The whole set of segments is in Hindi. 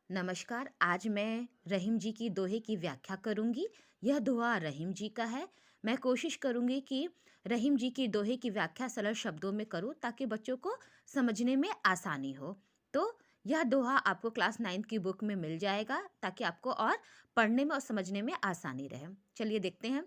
नमस्कार। आज मैं रहीम जी की दोहे की व्याख्या करूंगी। यह दोहा रहीम जी का है। मैं कोशिश करूंगी कि रहीम जी की दोहे की व्याख्या सरल शब्दों में करूं ताकि बच्चों को समझने में आसानी हो। तो यह दोहा आपको क्लास 9 की बुक में मिल जाएगा ताकि आपको और पढ़ने में और समझने में आसानी रहे। चलिए देखते हैं।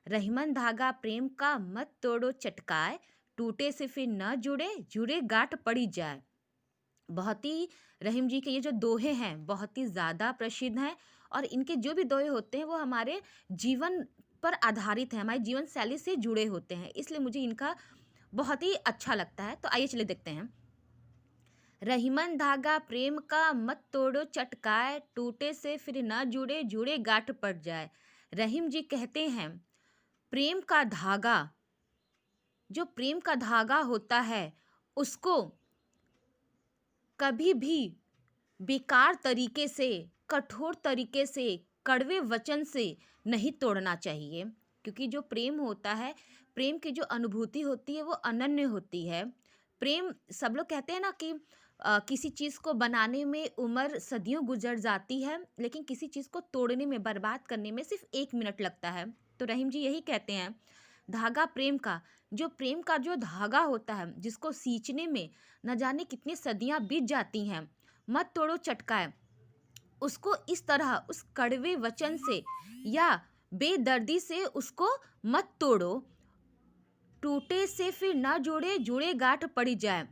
रहीमन धागा प्रेम का मत तोड़ो चटकाए, टूटे से फिर न जुड़े जुड़े गांठ पड़ी जाए। बहुत ही रहीम जी के ये जो दोहे हैं बहुत ही ज़्यादा प्रसिद्ध हैं और इनके जो भी दोहे होते हैं वो हमारे जीवन पर आधारित हैं, हमारे जीवन शैली से जुड़े होते हैं, इसलिए मुझे इनका बहुत ही अच्छा लगता है। तो आइए चलिए देखते हैं। रहीमन धागा प्रेम का मत तोड़ो चटकाए, टूटे से फिर न जुड़े जुड़े गांठ पड़ जाए। रहीम जी कहते हैं प्रेम का धागा, जो प्रेम का धागा होता है उसको कभी भी बेकार तरीके से, कठोर तरीके से, कड़वे वचन से नहीं तोड़ना चाहिए। क्योंकि जो प्रेम होता है, प्रेम की जो अनुभूति होती है वो अनन्य होती है। प्रेम, सब लोग कहते हैं ना कि किसी चीज़ को बनाने में उम्र सदियों गुजर जाती है, लेकिन किसी चीज़ को तोड़ने में, बर्बाद करने में सिर्फ 1 मिनट लगता है। तो रहीम जी यही कहते हैं, धागा प्रेम का, जो प्रेम का जो धागा होता है जिसको सींचने में न जाने कितनी सदियां बीत जाती हैं, मत तोड़ो चटकाए। उसको इस तरह उस कड़वे वचन से या बेदर्दी से उसको मत तोड़ो, टूटे से फिर ना जोड़े जुड़े गांठ पड़ी जाए।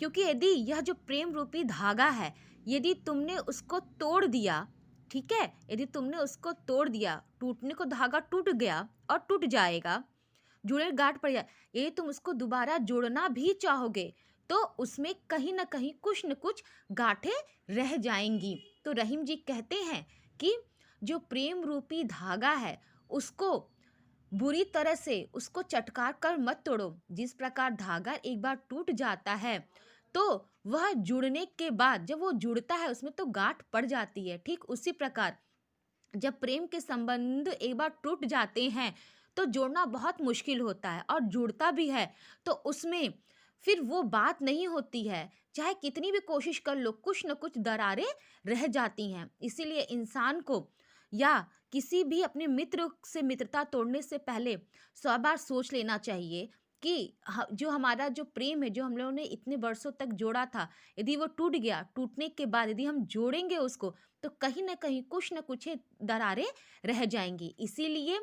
क्योंकि यदि यह जो प्रेम रूपी धागा है, यदि तुमने उसको तोड़ दिया, ठीक है, यदि तुमने उसको तोड़ दिया, टूटने को धागा टूट गया और टूट जाएगा, जुड़े गांठ पड़ जाए, यदि तुम उसको दोबारा जोड़ना भी चाहोगे तो उसमें कहीं ना कहीं कुछ न कुछ गांठें रह जाएंगी। तो रहीम जी कहते हैं कि जो प्रेम रूपी धागा है उसको बुरी तरह से उसको चटकार कर मत तोड़ो। जिस प्रकार धागा एक बार टूट जाता है तो वह जुड़ने के बाद जब वो जुड़ता है उसमें तो गांठ पड़ जाती है, ठीक उसी प्रकार जब प्रेम के संबंध एक बार टूट जाते हैं तो जोड़ना बहुत मुश्किल होता है, और जुड़ता भी है तो उसमें फिर वो बात नहीं होती है। चाहे कितनी भी कोशिश कर लो, कुछ न कुछ दरारें रह जाती हैं। इसीलिए इंसान को या किसी भी अपने मित्र से मित्रता तोड़ने से पहले 100 बार सोच लेना चाहिए कि जो हमारा जो प्रेम है, जो हम लोगों ने इतने वर्षों तक जोड़ा था, यदि वो टूट गया, टूटने के बाद यदि हम जोड़ेंगे उसको तो कहीं न कहीं कुछ न कुछ ये दरारें रह जाएँगी। इसीलिए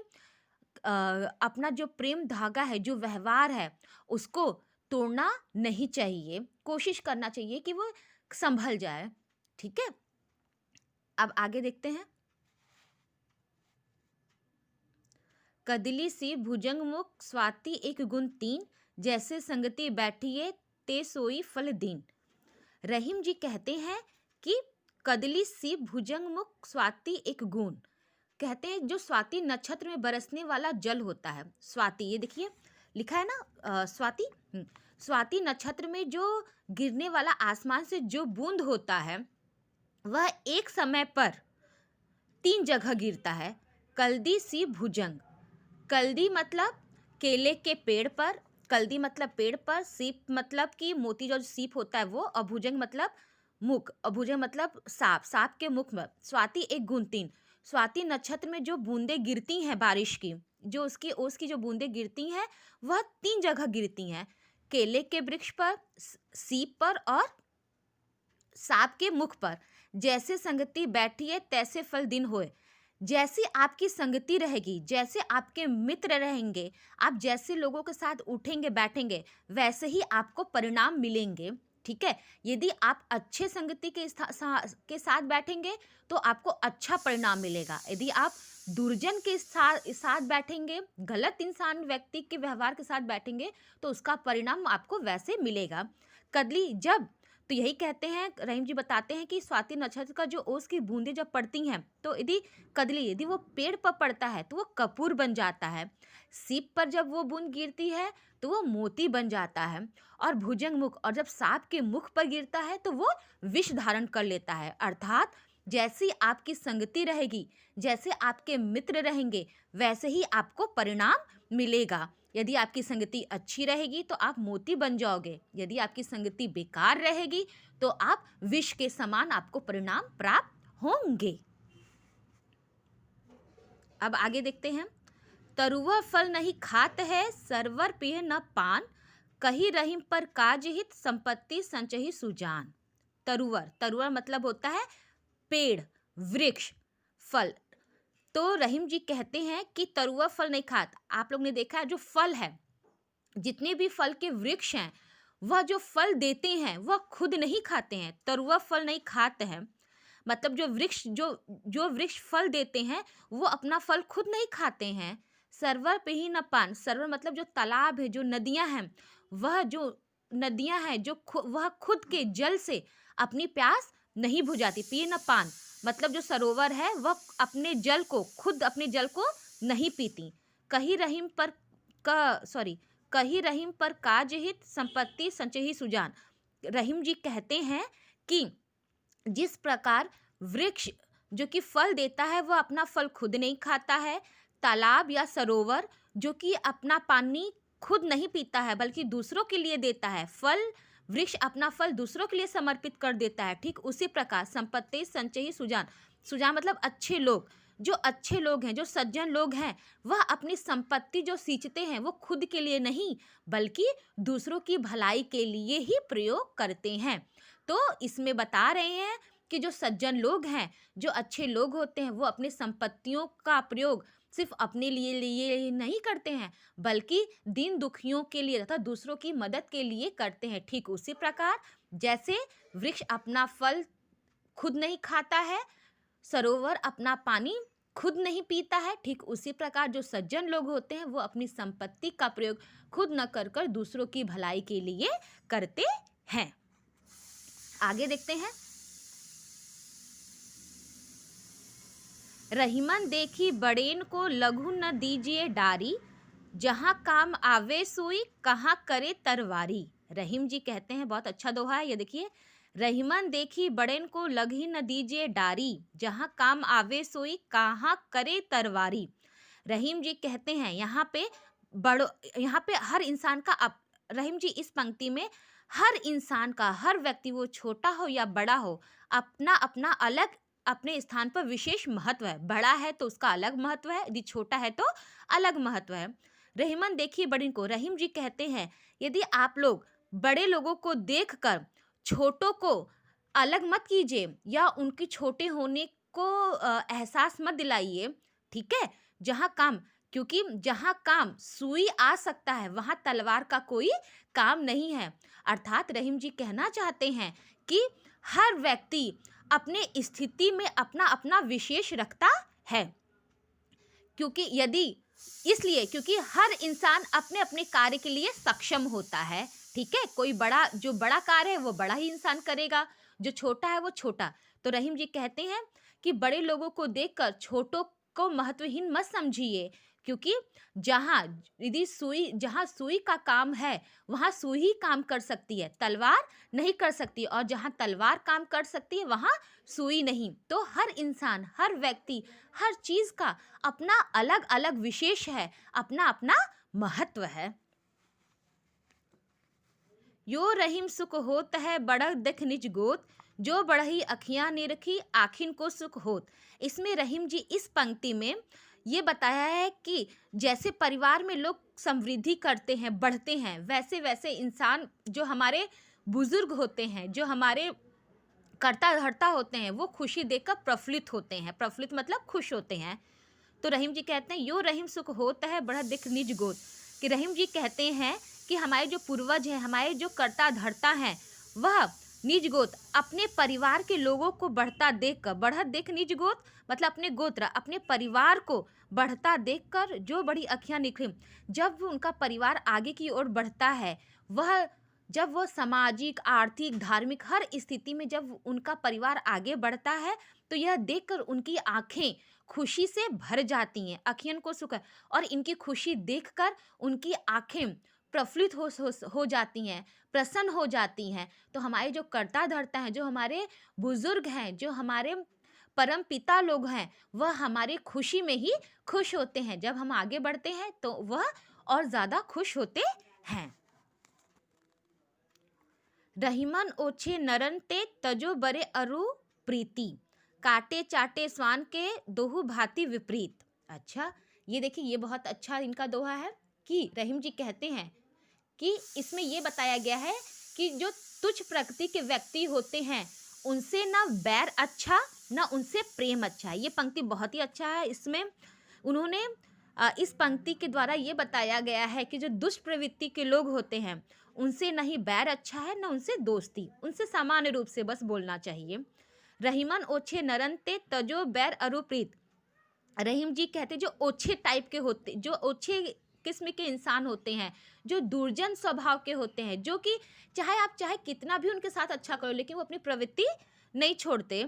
अपना जो प्रेम धागा है, जो व्यवहार है, उसको तोड़ना नहीं चाहिए। कोशिश करना चाहिए कि वो सँभल जाए, ठीक है? अब आगे देखते हैं। कदली सी भुजंग मुख स्वाति एक गुण तीन, जैसे संगति बैठिए ते सोई फल दीन। रहीम जी कहते हैं कि कदली सी भुजंग मुख स्वाति एक गुण, कहते हैं जो स्वाति नक्षत्र में बरसने वाला जल होता है। स्वाति, ये देखिए लिखा है ना, स्वाति। स्वाति नक्षत्र में जो गिरने वाला आसमान से जो बूंद होता है वह एक समय पर 3 जगह गिरता है। कल्दी सी भुजंग, कल्दी मतलब केले के पेड़ पर, कल्दी मतलब पेड़ पर, सीप मतलब कि मोती जो सीप होता है वो, और भुजंग मतलब मुख, और भुजंग मतलब सांप, सांप के मुख में। स्वाति एक गुण तीन, स्वाति नक्षत्र में जो बूंदें गिरती हैं बारिश की, जो उसकी ओस की जो बूंदें गिरती हैं वह 3 जगह गिरती हैं। केले के वृक्ष पर, सीप पर और सांप के मुख पर। जैसे संगति बैठी है तैसे फल दिन होए। जैसी आपकी संगति रहेगी, जैसे आपके मित्र रहेंगे, आप जैसे लोगों के साथ उठेंगे बैठेंगे वैसे ही आपको परिणाम मिलेंगे, ठीक है। यदि आप अच्छे संगति के साथ बैठेंगे तो आपको अच्छा परिणाम मिलेगा। यदि आप दुर्जन के साथ बैठेंगे, गलत इंसान व्यक्ति के व्यवहार के साथ बैठेंगे तो उसका परिणाम आपको वैसे मिलेगा। कदली जब, तो यही कहते हैं, रहीम जी बताते हैं कि स्वाति नक्षत्र का जो ओस की बूंदें जब पड़ती हैं तो यदि कदली, यदि वो पेड़ पर पड़ता है तो वो कपूर बन जाता है। सीप पर जब वो बूंद गिरती है तो वो मोती बन जाता है। और भुजंग मुख, और जब सांप के मुख पर गिरता है तो वो विष धारण कर लेता है। अर्थात जैसी आपकी संगति रहेगी, जैसे आपके मित्र रहेंगे वैसे ही आपको परिणाम मिलेगा। यदि आपकी संगति अच्छी रहेगी तो आप मोती बन जाओगे, यदि आपकी संगति बेकार रहेगी तो आप विष के समान आपको परिणाम प्राप्त होंगे। अब आगे देखते हैं। तरुआ फल नहीं खात है, सरवर पिय न पान, कही रहीम पर काज हित, संपत्ति संचही सुजान। तरुवर, तरुवर मतलब होता है पेड़, वृक्ष, फल। तो रहीम जी कहते हैं कि तरुआ फल नहीं खात। आप लोग ने देखा है जो फल है, जितने भी फल के वृक्ष हैं, वह जो फल देते हैं वह खुद नहीं खाते हैं। तरुआ फल नहीं खाते हैं मतलब जो वृक्ष फल देते हैं वो अपना फल खुद नहीं खाते हैं। सरवर पे ही न पान, सरवर मतलब जो तालाब है, जो नदियां हैं, वह जो नदियां हैं जो वह खुद के जल से अपनी प्यास नहीं बुझाती। पिए न पान मतलब जो सरोवर है वह अपने जल को खुद अपने जल को नहीं पीती। कही रहीम पर कही रहीम पर काज हित, संपत्ति संचही सुजान। रहीम जी कहते हैं कि जिस प्रकार वृक्ष जो कि फल देता है वह अपना फल खुद नहीं खाता है, तालाब या सरोवर जो कि अपना पानी खुद नहीं पीता है बल्कि दूसरों के लिए देता है, फल वृक्ष अपना फल दूसरों के लिए समर्पित कर देता है, ठीक उसी प्रकार संपत्ति संचयी सुजान, सुजान मतलब अच्छे लोग, जो अच्छे लोग हैं, जो सज्जन लोग हैं, वह अपनी संपत्ति जो सींचते हैं वो खुद के लिए नहीं बल्कि दूसरों की भलाई के लिए ही प्रयोग करते हैं। तो इसमें बता रहे हैं कि जो सज्जन लोग हैं, जो अच्छे लोग होते हैं, वो अपनी संपत्तियों का प्रयोग सिर्फ अपने लिए नहीं करते हैं बल्कि दीन दुखियों के लिए तथा दूसरों की मदद के लिए करते हैं। ठीक उसी प्रकार जैसे वृक्ष अपना फल खुद नहीं खाता है, सरोवर अपना पानी खुद नहीं पीता है, ठीक उसी प्रकार जो सज्जन लोग होते हैं वो अपनी संपत्ति का प्रयोग खुद न कर दूसरों की भलाई के लिए करते हैं। आगे देखते हैं। रहीमन देखी बड़ेन को, लघु न दीजिए डारी, जहां काम आवे सुई, कहाँ करे तरवारी। रहीम जी कहते हैं, बहुत अच्छा दोहा है ये, देखिए। रहीमन देखी बड़ेन को, लघु न दीजिए डारी, जहां काम आवे सोई, कहाँ करे तरवारी। रहीम जी कहते हैं यहाँ पे हर इंसान का रहीम जी इस पंक्ति में हर इंसान का, हर व्यक्ति वो छोटा हो या बड़ा हो, अपना अपना अलग अपने स्थान पर विशेष महत्व है। बड़ा है तो उसका अलग महत्व है, यदि छोटा है तो अलग महत्व है। रहीमन देखिए बड़े को, रहीम जी कहते हैं यदि आप लोग बड़े लोगों को देखकर छोटों को अलग मत कीजिए या उनके छोटे होने को एहसास मत दिलाइए, ठीक है। क्योंकि जहाँ काम सुई आ सकता है वहाँ तलवार का कोई काम नहीं है। अर्थात रहीम जी कहना चाहते हैं कि हर व्यक्ति अपने स्थिति में अपना अपना विशेष रखता है, क्योंकि क्योंकि हर इंसान अपने अपने कार्य के लिए सक्षम होता है, ठीक है। जो बड़ा कार्य है वो बड़ा ही इंसान करेगा, जो छोटा है वो छोटा। तो रहीम जी कहते हैं कि बड़े लोगों को देखकर छोटों को महत्वहीन मत समझिए, क्योंकि जहाँ सुई का काम है वहाँ सुई ही काम कर सकती है, तलवार नहीं कर सकती, और जहाँ तलवार काम कर सकती है वहाँ सुई नहीं। तो हर इंसान, हर व्यक्ति, हर चीज का अपना अलग अलग विशेष है, अपना अपना महत्व है। यो रहीम सुख होत है, बड़ा देख निज गोत, जो बढ़ही अखियां ने रखी, आखिन को सुख होत। इसमें रहीम जी इस पंक्ति में ये बताया है कि जैसे परिवार में लोग समृद्धि करते हैं, बढ़ते हैं, वैसे वैसे इंसान जो हमारे बुजुर्ग होते हैं, जो हमारे करता धरता होते हैं, वो खुशी देखकर प्रफुल्लित होते हैं। प्रफुल्लित मतलब खुश होते हैं। तो रहीम जी कहते हैं यो रहीम सुख होता है, बड़ा दिख निज गोद, कि रहीम जी कहते हैं कि हमारे जो पूर्वज हैं, हमारे जो करता धरता हैं, वह निज गोद अपने परिवार के लोगों को बढ़ता देखकर, बढ़त देख निज गोद मतलब अपने गोत्र, अपने परिवार को बढ़ता देखकर जो बड़ी अखियां निखरी। जब उनका परिवार आगे की ओर बढ़ता है, जब वह सामाजिक, आर्थिक, धार्मिक हर स्थिति में जब उनका परिवार आगे बढ़ता है तो यह देखकर उनकी आंखें खुशी से भर जाती हैं, अखियन को सुख, और इनकी खुशी देखकर उनकी आंखें प्रफुल्लित हो जाती हैं, प्रसन्न हो जाती हैं। तो हमारे जो करता धरता हैं, जो हमारे बुजुर्ग हैं, जो हमारे परम पिता लोग हैं, वह हमारी खुशी में ही खुश होते हैं। जब हम आगे बढ़ते हैं तो वह और ज़्यादा खुश होते हैं। रहीमन ओछे नरन ते, तजो बरे अरु प्रीति, काटे चाटे स्वान के दोहु भांति विपरीत। अच्छा, ये देखिए, ये बहुत अच्छा इनका दोहा है कि रहीम जी कहते हैं कि इसमें ये बताया गया है कि जो तुच्छ प्रकृति के व्यक्ति होते हैं उनसे ना बैर अच्छा ना उनसे प्रेम अच्छा है। ये पंक्ति बहुत ही अच्छा है। इसमें उन्होंने इस पंक्ति के द्वारा ये बताया गया है कि जो दुष्प्रवृत्ति के लोग होते हैं उनसे नहीं बैर अच्छा है ना उनसे दोस्ती, उनसे सामान्य रूप से बस बोलना चाहिए। रहीमन ओछे नरन ते तजो बैर अरुप्रीत। रहीम जी कहते जो ओछे टाइप के होते, जो ओछे किस्म के इंसान होते हैं, जो दुर्जन स्वभाव के होते हैं, जो कि चाहे कितना भी उनके साथ अच्छा करो लेकिन वो अपनी प्रवृत्ति नहीं छोड़ते।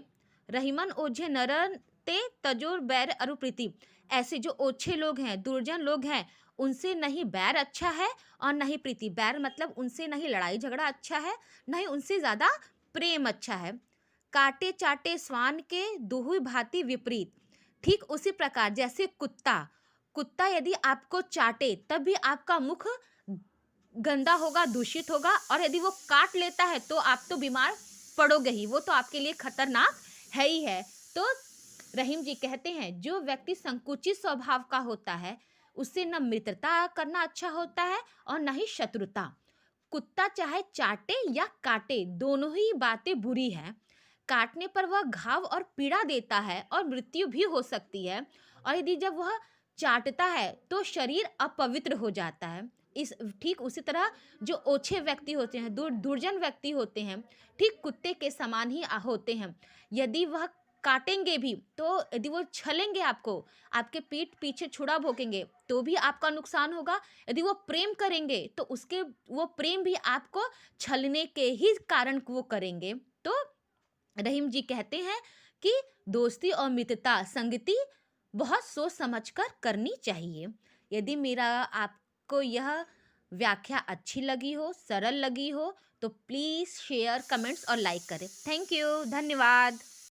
रहीमन ओझे नरन ते तजोर बैर अरुप्रीति। ऐसे जो ओछे लोग हैं, दुर्जन लोग हैं, उनसे नहीं बैर अच्छा है और नहीं प्रीति। बैर मतलब उनसे नहीं लड़ाई झगड़ा अच्छा है, नहीं उनसे ज़्यादा प्रेम अच्छा है। काटे चाटे स्वान के दुहुई भांति विपरीत। ठीक उसी प्रकार जैसे कुत्ता यदि आपको चाटे तब भी आपका मुख गंदा होगा, दूषित होगा, और यदि वो काट लेता है तो आप तो बीमार पड़ोगे ही, वो तो आपके लिए खतरनाक है ही है। तो रहीम जी कहते हैं जो व्यक्ति संकुचित स्वभाव का होता है उससे न मित्रता करना अच्छा होता है और न ही शत्रुता। कुत्ता चाहे चाटे या काटे दोनों ही बातें बुरी हैं। काटने पर वह घाव और पीड़ा देता है और मृत्यु भी हो सकती है, और यदि जब वह चाटता है तो शरीर अपवित्र हो जाता है। इस ठीक उसी तरह जो ओछे व्यक्ति होते हैं, दुर्जन व्यक्ति होते हैं, ठीक कुत्ते के समान ही होते हैं। यदि वह काटेंगे भी तो यदि वो छलेंगे आपको, आपके पीठ पीछे छुरा भोंकेंगे तो भी आपका नुकसान होगा। यदि वो प्रेम करेंगे तो उसके वो प्रेम भी आपको छलने के ही कारण वो करेंगे। तो रहीम जी कहते हैं कि दोस्ती और मित्रता संगति बहुत सोच समझकर करनी चाहिए। यदि मेरा आपको यह व्याख्या अच्छी लगी हो, सरल लगी हो, तो प्लीज़ शेयर, कमेंट्स और लाइक करें। थैंक यू, धन्यवाद।